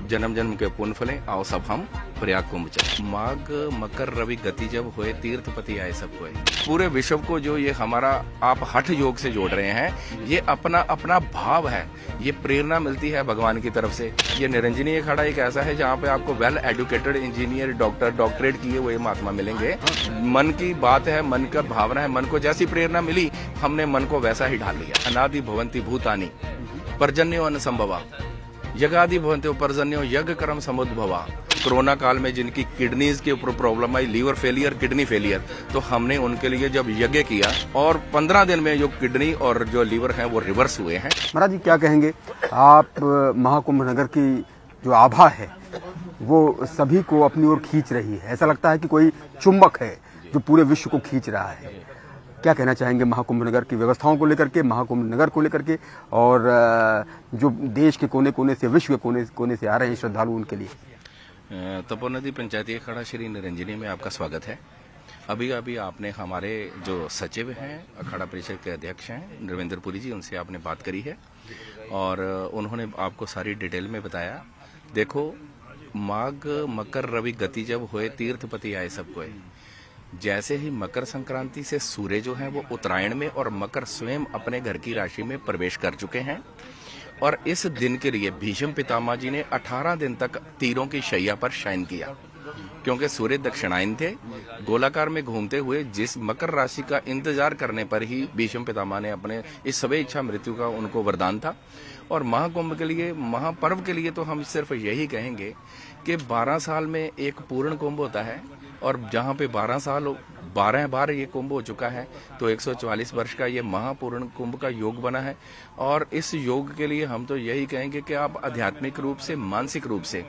जन्म जन्म के पुण्य फले आओ सब हम प्रयाग कुंभ चले। माघ मकर रवि गति जब होए तीर्थपति आए सब कोई। पूरे विश्व को जो ये हमारा आप हठ योग से जोड़ रहे हैं, ये अपना अपना भाव है, ये प्रेरणा मिलती है भगवान की तरफ से। ये निरंजनी अखाड़ा एक ऐसा है जहाँ पे आपको well educated engineer doctor doctorate किए हुए महात्मा मिलेंगे। मन की बात है, मन का भावना है, मन को जैसी प्रेरणा मिली हमने मन को वैसा ही ढाल लिया। अनादि भवंती भूतानि पर्जन्यो अनुसंभवा यज्ञादि भवन्तो पर्जन्यो यज्ञ कर्म समुद्भवा। कोरोना काल में जिनकी किडनीज के ऊपर प्रॉब्लम आई, लीवर फेलियर, किडनी फेलियर, तो हमने उनके लिए जब यज्ञ किया और 15 दिन में जो किडनी और जो लीवर हैं वो रिवर्स हुए हैं। महाराज जी क्या कहेंगे आप, महाकुंभ नगर की जो आभा है वो सभी को अपनी ओर खींच रही है, ऐसा लगता है कि कोई चुंबक है जो पूरे विश्व को खींच रहा है। क्या कहना चाहेंगे महाकुंभ नगर की व्यवस्थाओं को लेकर के, महाकुंभ नगर को लेकर के, और जो देश के कोने कोने से, विश्व के कोने कोने से आ रहे हैं श्रद्धालु उनके लिए? तपोनदी पंचायती अखाड़ा श्री निरंजनी में आपका स्वागत है। अभी अभी आपने हमारे जो सचिव हैं, अखाड़ा परिषद के अध्यक्ष हैं नरेंद्र पुरी जी, उनसे आपने बात करी है और उन्होंने आपको सारी डिटेल में बताया। देखो, माघ मकर रवि गति जब होए तीर्थपति आए सब कोई। जैसे ही मकर संक्रांति से सूर्य जो है वो उत्तरायण में और मकर स्वयं अपने घर की राशि में प्रवेश कर चुके हैं और इस दिन के लिए भीष्म पितामह जी ने 18 दिन तक तीरों की शैया पर शयन किया, क्योंकि सूर्य दक्षिणायन थे, गोलाकार में घूमते हुए जिस मकर राशि का इंतजार करने पर ही भीष्म पितामह ने अपने इस सभी इच्छा मृत्यु का उनको वरदान था। और महाकुंभ के लिए, महापर्व के लिए तो हम सिर्फ यही कहेंगे कि 12 साल में एक पूर्ण कुंभ होता है और जहाँ पे 12 बार ये कुंभ हो चुका है, तो 144 वर्ष का ये महापूर्ण कुंभ का योग बना है। और इस योग के लिए हम तो यही कहेंगे कि आप आध्यात्मिक रूप से, मानसिक रूप से,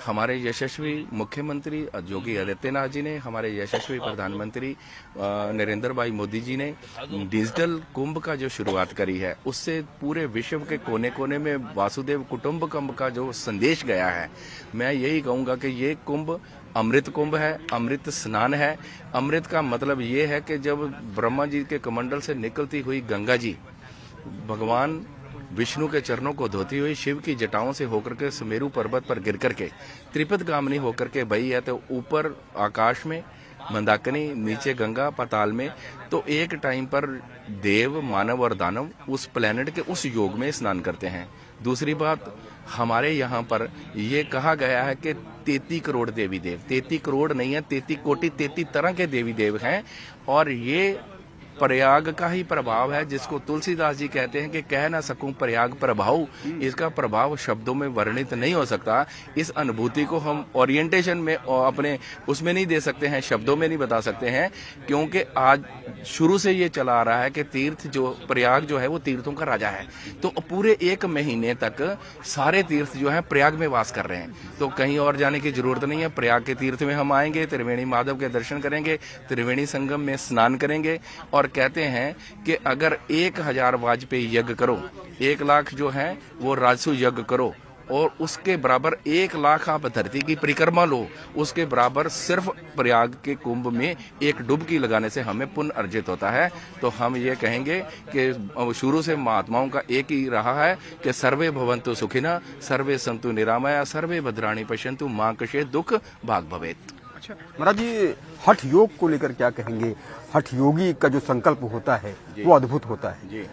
हमारे यशस्वी मुख्यमंत्री योगी आदित्यनाथ जी ने, हमारे यशस्वी प्रधानमंत्री नरेंद्र भाई मोदी जी ने डिजिटल कुंभ का जो शुरुआत करी है, उससे पूरे विश्व के कोने कोने में वासुदेव कुटुंबकम का जो संदेश गया है, मैं यही कहूँगा कि ये कुंभ अमृत कुंभ है, अमृत स्नान है। अमृत का मतलब ये है कि जब ब्रह्मा जी के कमंडल से निकलती हुई गंगा जी भगवान विष्णु के चरणों को धोती हुई शिव की जटाओं से होकर के सुमेरु पर्वत पर गिर करके त्रिपतगामिनी होकर के बही है, तो ऊपर आकाश में मंदाकिनी, नीचे गंगा, पाताल में, तो एक टाइम पर देव, मानव और दानव उस प्लेनेट के उस योग में स्नान करते हैं। दूसरी बात, हमारे यहाँ पर ये कहा गया है कि 33 करोड़ देवी देव, 33 करोड़ नहीं है, 33 कोटि, 33 तरह के देवी देव हैं और ये प्रयाग का ही प्रभाव है, जिसको तुलसीदास जी कहते हैं कि कह ना सकूं प्रयाग प्रभाव। इसका प्रभाव शब्दों में वर्णित नहीं हो सकता। इस अनुभूति को हम ओरिएंटेशन में और अपने उसमें नहीं दे सकते हैं, शब्दों में नहीं बता सकते हैं, क्योंकि आज शुरू से ये चला आ रहा है कि तीर्थ जो प्रयाग जो है वो तीर्थों का राजा है। तो पूरे 1 महीने तक सारे तीर्थ जो है प्रयाग में वास कर रहे हैं, तो कहीं और जाने की जरूरत नहीं है। प्रयाग के तीर्थ में हम आएंगे, त्रिवेणी माधव के दर्शन करेंगे, त्रिवेणी संगम में स्नान करेंगे और कहते हैं कि अगर 1000 वाजपेयी यज्ञ करो, 1 लाख जो है वो राजसु यज्ञ करो और उसके बराबर 1 लाख आप धरती की परिक्रमा लो, उसके बराबर सिर्फ प्रयाग के कुंभ में एक डुबकी लगाने से हमें पुण्य अर्जित होता है। तो हम ये कहेंगे कि शुरू से महात्माओं का एक ही रहा है कि सर्वे भवन्तु सुखिनः, सर्वे सन्तु निरामया, सर्वे भद्राणि पश्यन्तु मा कश्चित् दुःख भाग् भवेत्। महाराज जी, हठ योग को लेकर क्या कहेंगे? हठ योगी का जो संकल्प होता है वो अद्भुत होता है जी।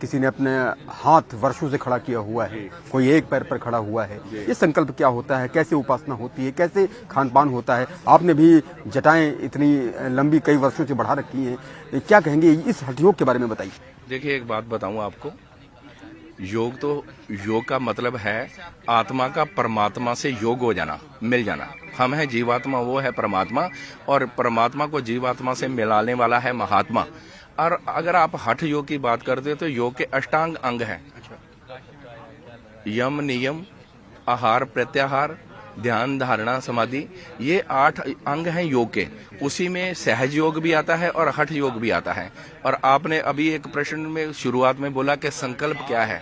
किसी ने अपने हाथ वर्षों से खड़ा किया हुआ है, कोई एक पैर पर खड़ा हुआ है। ये संकल्प क्या होता है, कैसे उपासना होती है, कैसे खान पान होता है? आपने भी जटाएं इतनी लंबी कई वर्षों से बढ़ा रखी हैं, क्या कहेंगे इस हठ योग के बारे में बताइए। देखिए, एक बात बताऊं आपको, योग का मतलब है आत्मा का परमात्मा से योग हो जाना, मिल जाना। हम है जीवात्मा, वो है परमात्मा, और परमात्मा को जीवात्मा से मिलाने वाला है महात्मा। और अगर आप हठ योग की बात करते हो तो योग के अष्टांग अंग हैं, यम, नियम, आहार, प्रत्याहार, ध्यान, धारणा, समाधि, ये 8 अंग हैं योग के। उसी में सहज योग भी आता है और हठ योग भी आता है। और आपने अभी एक प्रश्न में शुरुआत में बोला कि संकल्प क्या है,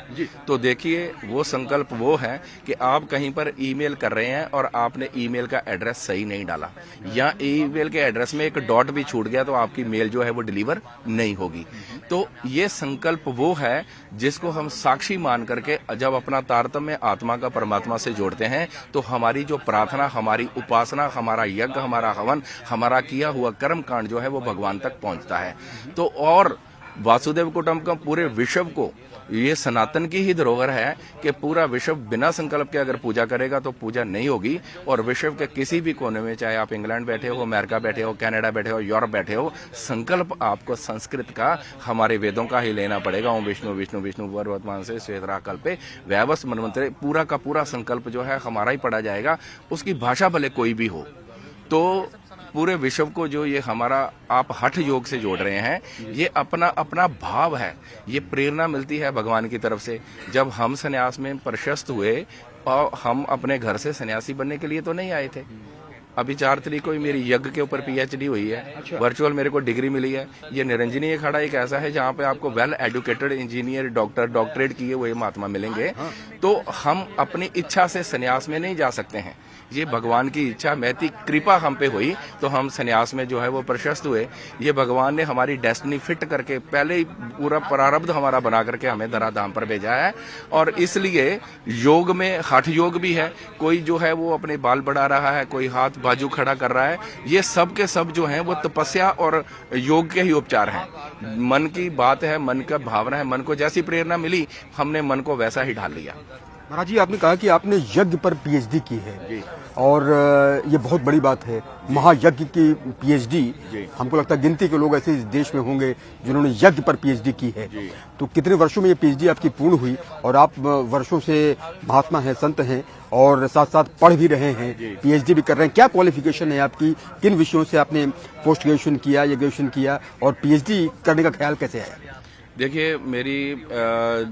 तो देखिए वो संकल्प वो है कि आप कहीं पर ईमेल कर रहे हैं और आपने ईमेल का एड्रेस सही नहीं डाला, या ईमेल के एड्रेस में एक डॉट भी छूट गया तो आपकी मेल जो है वो डिलीवर नहीं होगी। तो ये संकल्प वो है जिसको हम साक्षी मान करके जब अपना तारतम्य आत्मा का परमात्मा से जोड़ते हैं तो हमारी जो प्रार्थना, हमारी उपासना, हमारा यज्ञ, हमारा हवन, हमारा किया हुआ कर्म कांड जो है वो भगवान तक पहुंचता है। तो और वासुदेव कुटुंबकम पूरे विश्व को, ये सनातन की ही धरोहर है कि पूरा विश्व बिना संकल्प के अगर पूजा करेगा तो पूजा नहीं होगी। और विश्व के किसी भी कोने में, चाहे आप इंग्लैंड बैठे हो, अमेरिका बैठे हो, कनाडा बैठे हो, यूरोप बैठे हो, संकल्प आपको संस्कृत का, हमारे वेदों का ही लेना पड़ेगा। ओम विष्णु विष्णु विष्णु वर्तमान से श्वेतरा कल्पे वैवस मनमंत्रे, पूरा का पूरा संकल्प जो है हमारा ही पढ़ा जाएगा। उसकी भाषा भले कोई भी हो। तो पूरे विश्व को जो ये हमारा आप हठ योग से जोड़ रहे हैं, ये अपना अपना भाव है, ये प्रेरणा मिलती है भगवान की तरफ से। जब हम सन्यास में प्रशस्त हुए और हम अपने घर से सन्यासी बनने के लिए तो नहीं आए थे। अभी 4 तारीख को ही मेरी यज्ञ के ऊपर पीएचडी हुई है, वर्चुअल मेरे को डिग्री मिली है। ये निरंजनी अखाड़ा एक ऐसा है जहाँ पे आपको well educated engineer, doctor, doctorate किए हुए महात्मा मिलेंगे। तो हम अपनी इच्छा से सन्यास में नहीं जा सकते हैं, ये भगवान की इच्छा, महती कृपा हम पे हुई तो हम सन्यास में जो है वो प्रशस्त हुए। ये भगवान ने हमारी डेस्टिनी फिट करके पहले ही पूरा प्रारब्ध हमारा बना करके हमें धराधाम पर भेजा है। और इसलिए योग में हठ योग भी है, कोई जो है वो अपने बाल बढ़ा रहा है, कोई हाथ बाजू खड़ा कर रहा है, ये सब के सब जो है वो तपस्या और योग के ही उपचार हैं। मन की बात है, मन का भावना है, मन को जैसी प्रेरणा मिली हमने मन को वैसा ही ढाल लिया। महाराज जी, आपने कहा कि आपने यज्ञ पर पीएचडी की है और ये बहुत बड़ी बात है, महायज्ञ की पीएचडी। हमको लगता है गिनती के लोग ऐसे इस देश में होंगे जिन्होंने यज्ञ पर पीएचडी की है। तो कितने वर्षों में ये पीएचडी आपकी पूर्ण हुई और आप वर्षों से महात्मा हैं, संत हैं और साथ साथ पढ़ भी रहे हैं, पीएचडी भी कर रहे हैं। क्या क्वालिफिकेशन है आपकी, किन विषयों से आपने पोस्ट ग्रेजुएशन किया या ग्रेजुएशन किया और पीएचडी करने का ख्याल कैसे आया? देखिए, मेरी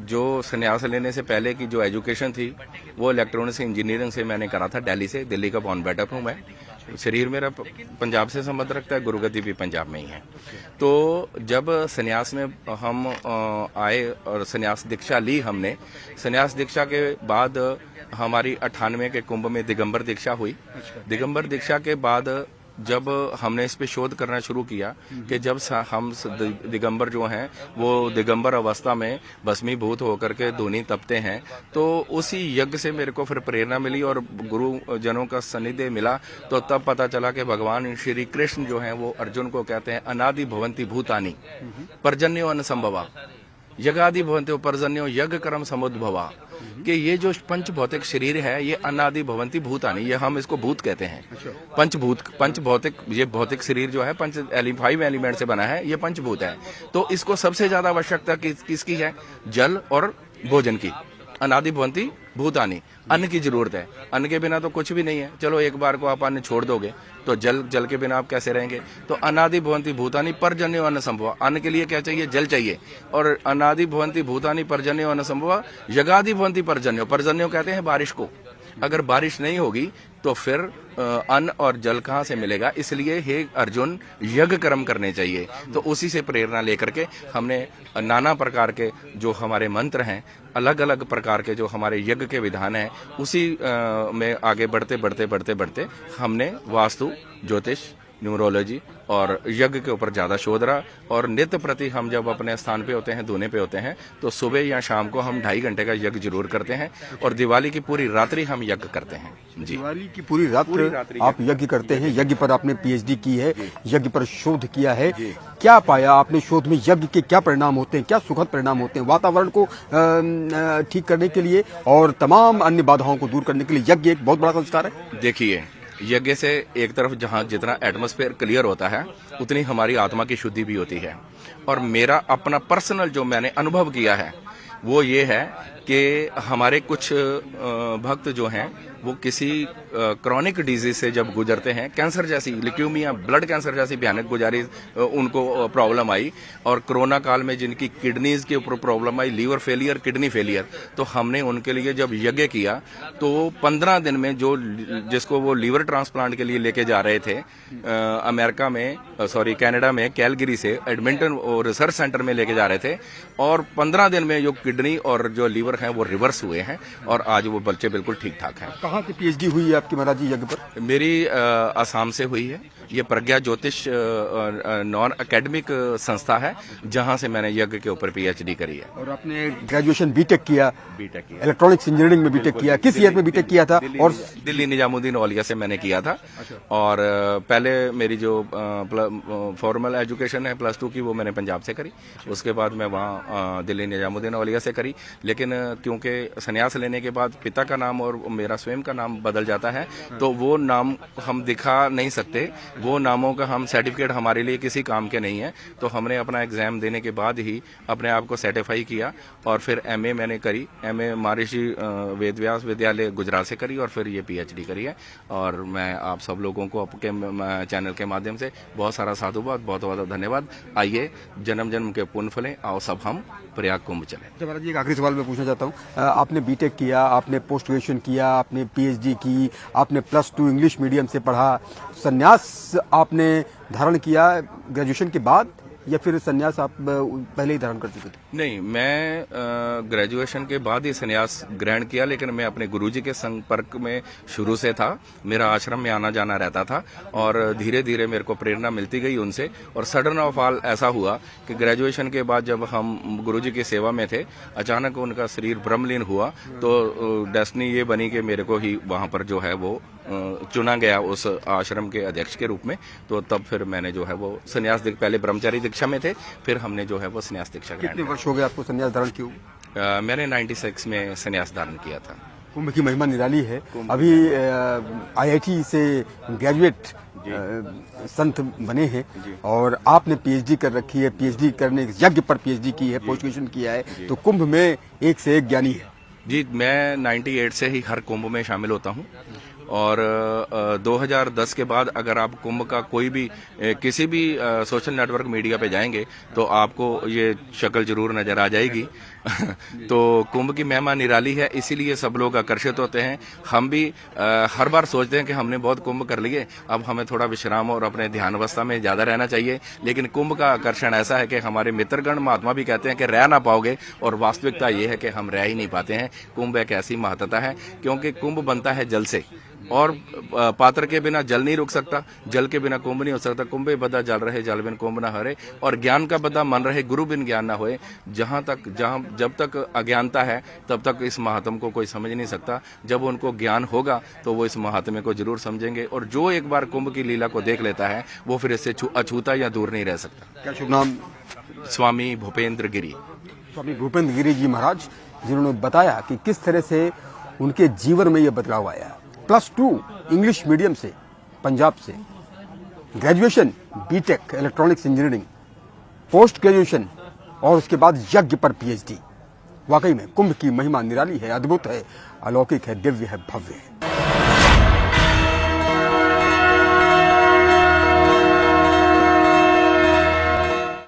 जो संन्यास लेने से पहले की जो एजुकेशन थी वो इलेक्ट्रॉनिक्स इंजीनियरिंग से मैंने करा था, दिल्ली से। दिल्ली का बॉर्न बैटअप हूँ मैं। शरीर मेरा पंजाब से संबंध रखता है, गुरुगति भी पंजाब में ही है। तो जब संन्यास में हम आए और संन्यास दीक्षा ली हमने, संन्यास दीक्षा के बाद हमारी 98 के कुंभ में दिगंबर दीक्षा हुई। दिगंबर दीक्षा के बाद जब हमने इस पे शोध करना शुरू किया कि जब हम दिगंबर जो हैं वो दिगंबर अवस्था में भस्मीभूत होकर के धूनी तपते हैं, तो उसी यज्ञ से मेरे को फिर प्रेरणा मिली और गुरुजनों का सानिध्य मिला। तो तब पता चला कि भगवान श्री कृष्ण जो हैं वो अर्जुन को कहते हैं अनादि भवंति भूतानि पर्जन्यो अनुसंभवा यज्ञादि भवंतो पर्जन्यो यज्ञ कर्म समुद्भवा, कि ये जो पंच भौतिक शरीर है ये अनादि भवंती भूतानि, ये हम इसको भूत कहते हैं। पंचभूत, पंच भौतिक, ये भौतिक शरीर जो है 5 एलिमेंट से बना है, ये पंचभूत है। तो इसको सबसे ज्यादा आवश्यकता किसकी है? जल और भोजन की। अनादि भवंती भूतानि, अन्न की जरूरत है। अन्न के बिना तो कुछ भी नहीं है। चलो एक बार को आप अन्न छोड़ दोगे तो जल के बिना आप कैसे रहेंगे? तो अनादि भवंती भूतानि पर्जन्यो अन्न संभवा, अन्न के लिए क्या चाहिए? जल चाहिए। और अनादि भवंती भूतानि पर्जन्यो अन्न संभवा यज्ञादि भवंती पर्जन्यो, पर्जन्यो कहते हैं बारिश को। अगर बारिश नहीं होगी तो फिर अन्न और जल कहाँ से मिलेगा? इसलिए हे अर्जुन यज्ञ कर्म करने चाहिए। तो उसी से प्रेरणा लेकर के हमने नाना प्रकार के जो हमारे मंत्र हैं, अलग अलग प्रकार के जो हमारे यज्ञ के विधान हैं, उसी में आगे बढ़ते हमने वास्तु, ज्योतिष, न्यूमरोलॉजी और यज्ञ के ऊपर ज्यादा शोध रहा। और नित्य प्रति हम जब अपने स्थान पे होते हैं, धुने पे होते हैं, तो सुबह या शाम को हम 2.5 घंटे का यज्ञ जरूर करते हैं। और दिवाली की पूरी रात्रि हम यज्ञ करते हैं। जी, दिवाली की पूरी रात्रि आप यज्ञ करते हैं। यज्ञ पर आपने पीएचडी की है, यज्ञ पर शोध किया है। क्या पाया आपने शोध में? यज्ञ के क्या परिणाम होते हैं, क्या सुखद परिणाम होते हैं? वातावरण को ठीक करने के लिए और तमाम अन्य बाधाओं को दूर करने के लिए यज्ञ एक बहुत बड़ा संस्कार है। देखिए, यज्ञ से एक तरफ जहाँ जितना एटमॉस्फेयर क्लियर होता है उतनी हमारी आत्मा की शुद्धि भी होती है। और मेरा अपना पर्सनल जो मैंने अनुभव किया है वो ये है कि हमारे कुछ भक्त जो हैं वो किसी क्रॉनिक डिजीज से जब गुजरते हैं, कैंसर जैसी, ल्यूकेमिया, ब्लड कैंसर जैसी भयानक गुजारी उनको प्रॉब्लम आई, और कोरोना काल में जिनकी किडनीज के ऊपर प्रॉब्लम आई, लीवर फेलियर, किडनी फेलियर, तो हमने उनके लिए जब यज्ञ किया तो 15 दिन में जिसको वो लीवर ट्रांसप्लांट के लिए लेके जा रहे थे अमेरिका में, कनाडा में, कैलगरी से एडमिंटन रिसर्च सेंटर में लेके जा रहे थे, और 15 दिन में जो किडनी और जो लीवर हैं वो रिवर्स हुए हैं और आज वो बच्चे बिल्कुल ठीक ठाक हैं। कहाँ से पीएचडी हुई है आपकी महाराज जी यज्ञ पर? मेरी असम से हुई है। ये प्रज्ञा ज्योतिष नॉन एकेडमिक संस्था है जहां से मैंने यज्ञ के ऊपर पीएचडी करी है। और आपने ग्रेजुएशन बीटेक किया, इलेक्ट्रॉनिक्स इंजीनियरिंग में बीटेक किया, किस ईयर में बीटेक किया था? और दिल्ली निजामुद्दीन औलिया से मैंने किया था। और पहले मेरी जो फॉर्मल एजुकेशन है +2 की, वो मैंने पंजाब से करी। उसके बाद मैं वहाँ दिल्ली निजामुद्दीन औलिया से करी, लेकिन क्योंकि संन्यास लेने के बाद पिता का नाम और मेरा स्वयं का नाम बदल जाता है, तो वो नाम हम दिखा नहीं सकते, वो नामों का हम सर्टिफिकेट हमारे लिए किसी काम के नहीं है। तो हमने अपना एग्जाम देने के बाद ही अपने आप को सर्टिफाई किया, और फिर एमए मैंने करी, एमए महर्षि वेदव्यास विद्यालय गुजरात से करी, और फिर ये पीएचडी करी है। और मैं आप सब लोगों को आपके चैनल के माध्यम से बहुत सारा साधुवाद, बहुत बहुत धन्यवाद। आइए, जन्म जन्म के पुण्य फलें, आओ सब हम प्रयाग कुंभ चले। महाराज जी, एक आखिरी सवाल मैं पूछना चाहता हूँ। आपने बीटेक किया, आपने पोस्ट ग्रेजुएशन किया, आपने पीएचडी की, आपने +2 इंग्लिश मीडियम से पढ़ा, संन्यास आपने धारण किया ग्रेजुएशन के बाद, या फिर संन्यास आप पहले ही धारण कर चुके थे? नहीं, मैं ग्रेजुएशन के बाद ही संन्यास ग्रहण किया, लेकिन मैं अपने गुरुजी के संपर्क में शुरू से था। मेरा आश्रम में आना जाना रहता था, और धीरे धीरे मेरे को प्रेरणा मिलती गई उनसे। और सडन ऑफ ऑल ऐसा हुआ कि ग्रेजुएशन के बाद जब हम गुरुजी की सेवा में थे, अचानक उनका शरीर ब्रह्मलीन हुआ, तो डेस्टिनी ये बनी कि मेरे को ही वहां पर जो है वो चुना गया उस आश्रम के अध्यक्ष के रूप में। तो तब फिर मैंने जो है वो संन्यास, पहले ब्रह्मचारी दीक्षा में थे, फिर हमने जो है वो संन्यास दीक्षा ग्रहण। कितने वर्ष हो गए आपको संन्यास धारण किए? मैंने 96 में संन्यास धारण किया था। कुंभ की महिमा निराली है। अभी आईआईटी से ग्रेजुएट संत बने हैं, और आपने पीएचडी कर रखी है, पीएचडी करने यज्ञ पर पीएचडी की है, पोस्ट ग्रेजुएशन किया है, तो कुंभ में एक से एक ज्ञानी है। जी, मैं 98 से ही हर कुंभ में शामिल होता हूँ, और 2010 के बाद अगर आप कुंभ का कोई भी किसी भी सोशल नेटवर्क मीडिया पे जाएंगे तो आपको ये शक्ल जरूर नजर आ जाएगी। तो कुंभ की महिमा निराली है, इसीलिए सब लोग आकर्षित होते हैं। हम भी हर बार सोचते हैं कि हमने बहुत कुंभ कर लिए, अब हमें थोड़ा विश्राम और अपने ध्यान अवस्था में ज्यादा रहना चाहिए। लेकिन कुंभ का आकर्षण ऐसा है कि हमारे मित्रगण महात्मा भी कहते हैं कि रह ना पाओगे, और वास्तविकता ये है कि हम रह ही नहीं पाते हैं। कुंभ एक ऐसी महत्ता है, क्योंकि कुंभ बनता है जल से, और पात्र के बिना जल नहीं रुक सकता, जल के बिना कुंभ नहीं हो सकता। कुंभे बदा जल रहे, जल बिन कुंभ ना हरे, और ज्ञान का बदा मन रहे, गुरु बिन ज्ञान ना होए। जब तक अज्ञानता है तब तक इस महात्म को कोई समझ नहीं सकता। जब उनको ज्ञान होगा तो वो इस महात्म्य को जरूर समझेंगे, और जो एक बार कुंभ की लीला को देख लेता है वो फिर इससे अछूता या दूर नहीं रह सकता। क्या शुभ नाम? स्वामी भूपेंद्र गिरी। स्वामी भूपेंद्र गिरी जी महाराज, जिन्होंने बताया कि किस तरह से उनके जीवन में ये बदलाव आया। +2 इंग्लिश मीडियम से पंजाब से, graduation B Tech electronics engineering, post graduation, और उसके बाद यज्ञ पर पीएचडी। वाकई में कुंभ की महिमा निराली है, अद्भुत है, अलौकिक है, दिव्य है, भव्य है।